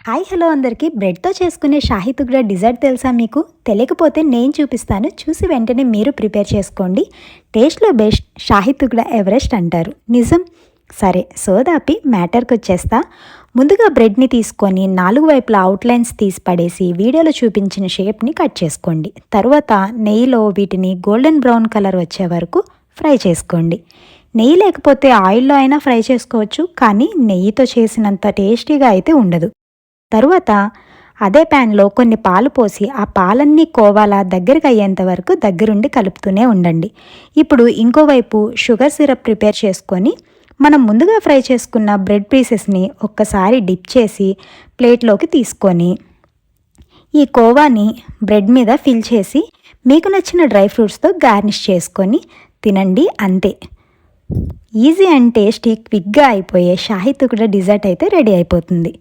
Hi hello అందరికీ బ్రెడ్తో చేసుకునే Shahi తుగ్రా desert తెలుసా మీకు? తెలియకపోతే నేను చూపిస్తాను, చూసి వెంటనే మీరు ప్రిపేర్ చేసుకోండి. టేస్ట్లో బెస్ట్ షాహీ తుగ్రా ఎవరెస్ట్ అంటారు, నిజం. సరే సోదాపి మ్యాటర్కి వచ్చేస్తా. ముందుగా బ్రెడ్ని తీసుకొని 4 వైపులా అవుట్లైన్స్ తీసి పడేసి వీడియోలో చూపించిన షేప్ని కట్ చేసుకోండి. తర్వాత నెయ్యిలో వీటిని గోల్డెన్ బ్రౌన్ కలర్ వచ్చే వరకు ఫ్రై చేసుకోండి. నెయ్యి లేకపోతే ఆయిల్లో అయినా ఫ్రై చేసుకోవచ్చు, కానీ నెయ్యితో చేసినంత టేస్టీగా అయితే ఉండదు. తరువాత అదే ప్యాన్లో కొన్ని పాలు పోసి ఆ పాలన్నీ కోవాలా దగ్గరికి అయ్యేంత వరకు దగ్గరుండి కలుపుతూనే ఉండండి. ఇప్పుడు ఇంకోవైపు షుగర్ సిరప్ ప్రిపేర్ చేసుకొని మనం ముందుగా ఫ్రై చేసుకున్న బ్రెడ్ పీసెస్ని ఒక్కసారి డిప్ చేసి ప్లేట్లోకి తీసుకొని ఈ కోవాని బ్రెడ్ మీద ఫిల్ చేసి మీకు నచ్చిన డ్రై ఫ్రూట్స్తో గార్నిష్ చేసుకొని తినండి. అంతే, ఈజీ అండ్ టేస్టీ క్విక్గా అయిపోయే షాహీ తుగ్రా డిజర్ట్ అయితే రెడీ అయిపోతుంది.